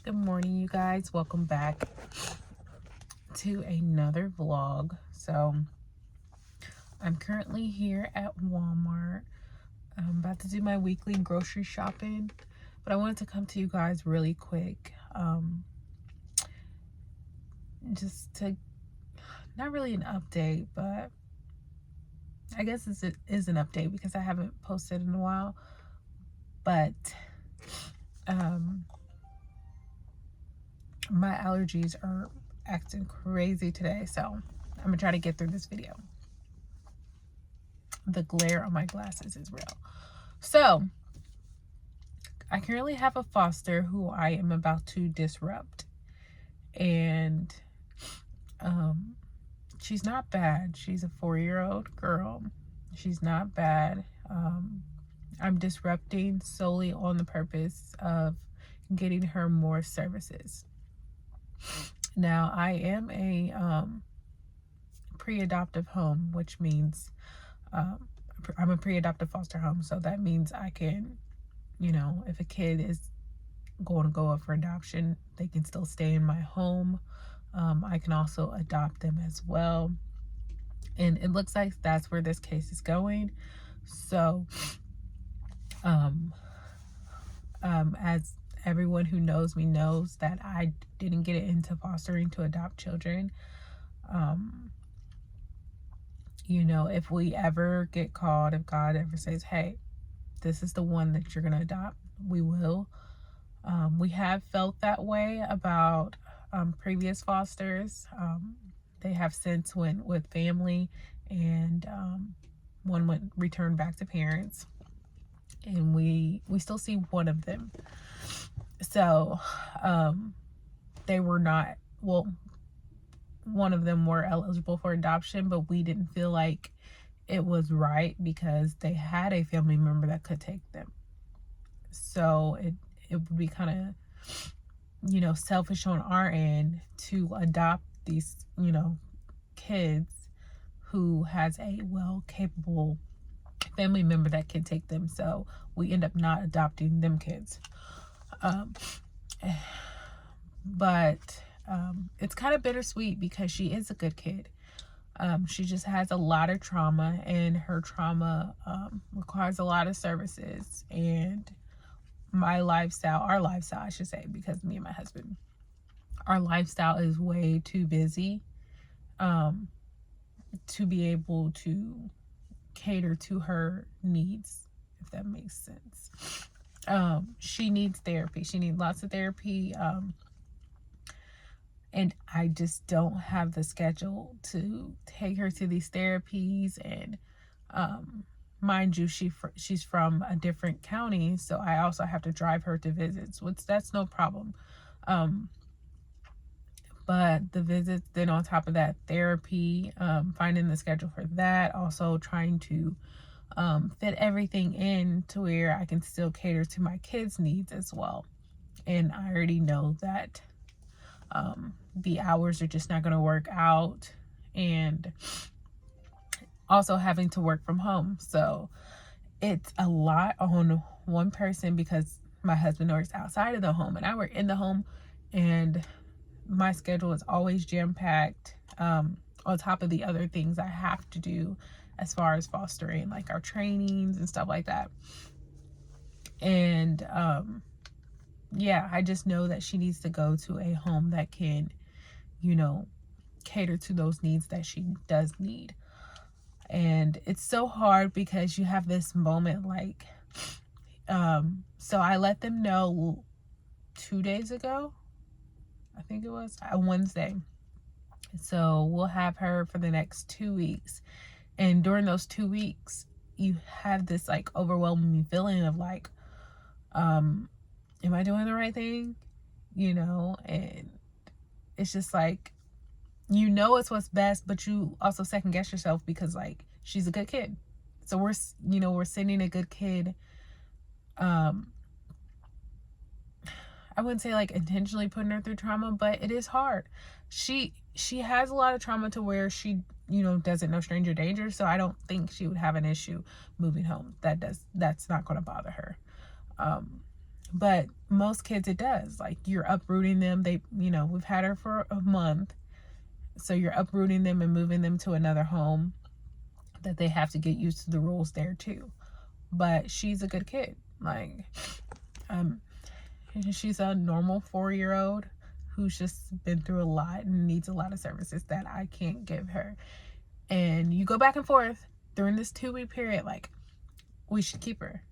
Good morning, you guys. Welcome back to another vlog. So I'm currently here at Walmart. I'm about to do my weekly grocery shopping, but I wanted to come to you guys really quick, just to, not really an update, but I guess it is an update because I haven't posted in a while. But my allergies are acting crazy today, so I'm gonna try to get through this video. The glare on my glasses is real. So I currently have a foster who I am about to disrupt, and she's not bad. She's a 4-year-old girl. She's not bad. I'm disrupting solely on the purpose of getting her more services. Now, I am a pre-adoptive home, which means I'm a pre-adoptive foster home. So that means I can, if a kid is going to go up for adoption, they can still stay in my home. I can also adopt them as well. And it looks like that's where this case is going. So, as everyone who knows me knows that I didn't get into fostering to adopt children. If we ever get called, if God ever says, hey, this is the one that you're going to adopt, we will. We have felt that way about previous fosters. They have since went with family, and one went returned back to parents, and we still see one of them. So they were not, well, one of them were eligible for adoption, but we didn't feel like it was right because they had a family member that could take them. So it would be kind of, selfish on our end to adopt these, kids who has a capable family member that can take them. So we end up not adopting them kids. But it's kind of bittersweet because she is a good kid. She just has a lot of trauma, and her trauma requires a lot of services. And our lifestyle, I should say, because me and my husband, our lifestyle is way too busy to be able to cater to her needs, if that makes sense. She needs therapy. She needs lots of therapy. And I just don't have the schedule to take her to these therapies. And mind you, she's from a different county, so I also have to drive her to visits, which that's no problem. But the visits, then on top of that, therapy, finding the schedule for that, also trying to fit everything in to where I can still cater to my kids' needs as well. And I already know that the hours are just not going to work out, and also having to work from home. So it's a lot on one person because my husband works outside of the home and I work in the home, and my schedule is always jam-packed, on top of the other things I have to do as far as fostering, like our trainings and stuff like that. And yeah, I just know that she needs to go to a home that can, cater to those needs that she does need. And it's so hard because you have this moment like, so I let them know 2 days ago, I think it was a Wednesday. So we'll have her for the next 2 weeks. And during those 2 weeks, you have this like overwhelming feeling of like, am I doing the right thing? And it's just like, it's what's best, but you also second guess yourself because like she's a good kid. So we're sending a good kid. I wouldn't say like intentionally putting her through trauma, but it is hard. She has a lot of trauma to where she, doesn't know stranger danger. So I don't think she would have an issue moving home. That's not going to bother her. But most kids, it does. Like, you're uprooting them. We've had her for a month. So you're uprooting them and moving them to another home that they have to get used to the rules there too. But she's a good kid. Like, she's a normal 4-year-old who's just been through a lot and needs a lot of services that I can't give her. And you go back and forth during this 2-week period, like, we should keep her.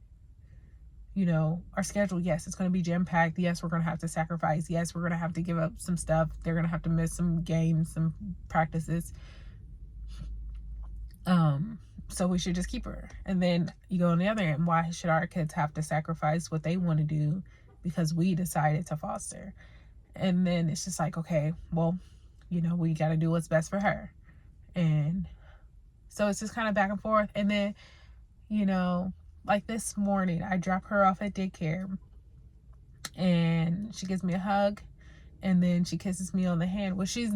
Our schedule, yes, it's going to be jam-packed. Yes, we're going to have to sacrifice. Yes, we're going to have to give up some stuff. They're going to have to miss some games, some practices. So we should just keep her. And then you go on the other end. Why should our kids have to sacrifice what they want to do because we decided to foster? And then it's just like, okay, well, we got to do what's best for her. And so it's just kind of back and forth. And then, like this morning, I drop her off at daycare and she gives me a hug and then she kisses me on the hand. Well, she's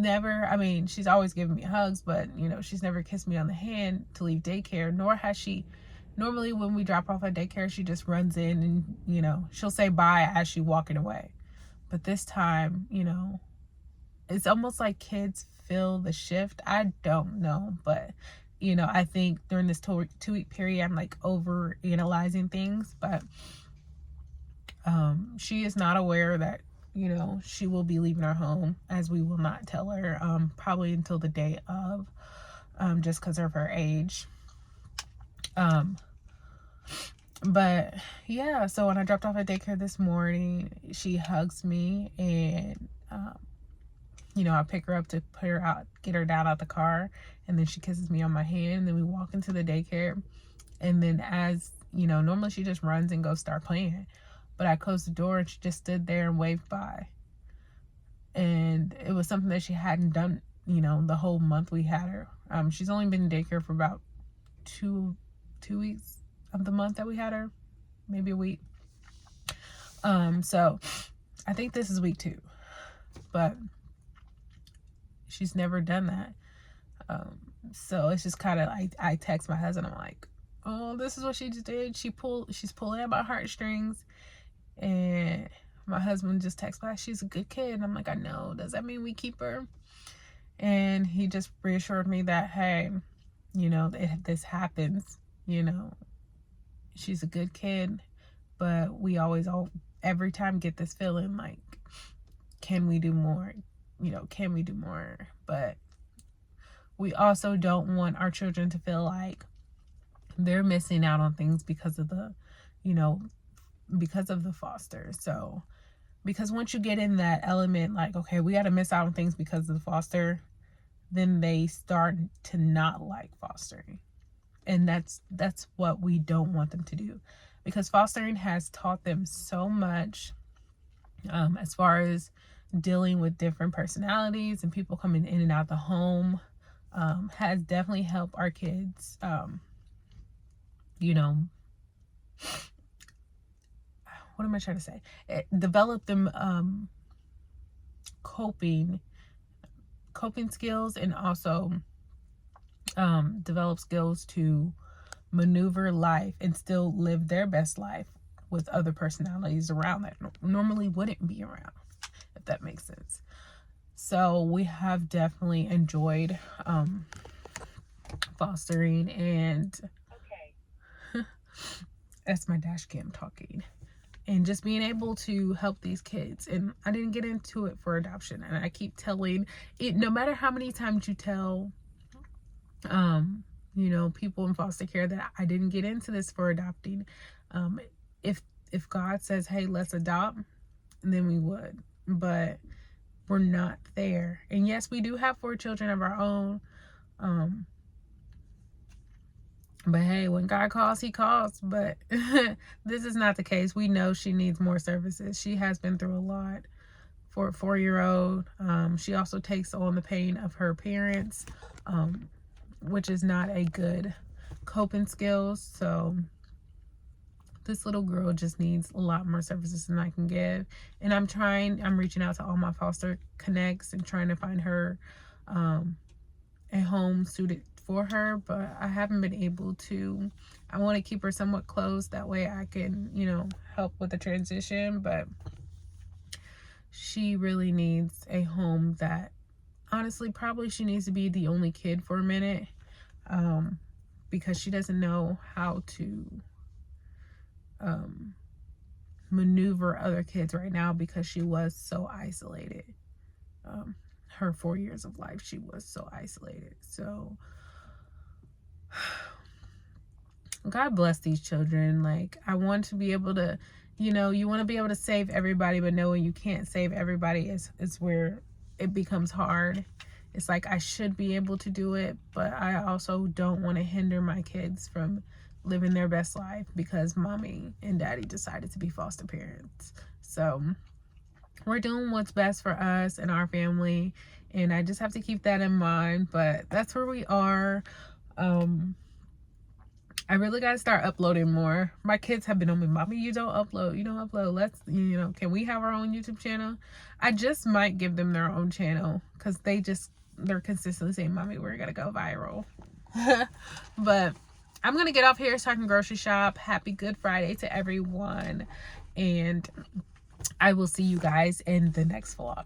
always given me hugs, but she's never kissed me on the hand to leave daycare, nor has she. Normally when we drop off at daycare, she just runs in and, she'll say bye as she's walking away. But this time, it's almost like kids feel the shift. I don't know, but I think during this 2-week period, I'm like over analyzing things, but she is not aware that, she will be leaving our home, as we will not tell her, probably until the day of, just because of her age. But yeah, so when I dropped off at daycare this morning, she hugs me and, I pick her up to put her out, get her down out the car, and then she kisses me on my hand, and then we walk into the daycare. And then normally she just runs and goes start playing. But I closed the door and she just stood there and waved by. And it was something that she hadn't done, the whole month we had her. She's only been in daycare for about two weeks of the month that we had her, maybe a week. So I think this is week 2, but she's never done that. So it's just kind of like, I text my husband, I'm like, oh, this is what she just did. She's pulling at my heartstrings. And my husband just texts back, she's a good kid. And I'm like, I know. Does that mean we keep her? And he just reassured me that, hey, this happens, she's a good kid, but we always every time get this feeling like, can we do more? Can we do more? But we also don't want our children to feel like they're missing out on things because of the foster. So, because once you get in that element, like, okay, we got to miss out on things because of the foster, then they start to not like fostering. And that's what we don't want them to do, because fostering has taught them so much, as far as dealing with different personalities and people coming in and out the home, has definitely helped our kids, what am I trying to say? Develop them coping skills, and also develop skills to maneuver life and still live their best life with other personalities around that normally wouldn't be around, if that makes sense. So we have definitely enjoyed fostering, and that's my dash cam talking, and just being able to help these kids. And I didn't get into it for adoption, and I keep telling it, no matter how many times you tell people in foster care that I didn't get into this for adopting, if God says, hey, let's adopt, then we would. But we're not there. And yes, we do have 4 children of our own, but hey, when God calls, he calls. But this is not the case. We know she needs more services. She has been through a lot for a 4-year-old. She also takes on the pain of her parents, which is not a good coping skills. So this little girl just needs a lot more services than I can give. And I'm reaching out to all my foster connects and trying to find her a home suited for her, but I haven't been able to. I want to keep her somewhat close. That way I can, you know, help with the transition. But she really needs a home that, honestly, probably she needs to be the only kid for a minute, because she doesn't know how to maneuver other kids right now, because she was so isolated. Her 4 years of life, she was so isolated. So God bless these children. Like, I want to be able to, you know, you want to be able to save everybody, but knowing you can't save everybody is where it becomes hard. It's like, I should be able to do it, but I also don't want to hinder my kids from living their best life because mommy and daddy decided to be foster parents. So we're doing what's best for us and our family, and I just have to keep that in mind. But that's where we are. I really got to start uploading more. My kids have been on me, mommy, you don't upload. Let's, you know, can we have our own YouTube channel? I just might give them their own channel, because they're consistently saying, mommy, we're gonna go viral. But I'm gonna get off here so I can grocery shop. Happy Good Friday to everyone, and I will see you guys in the next vlog.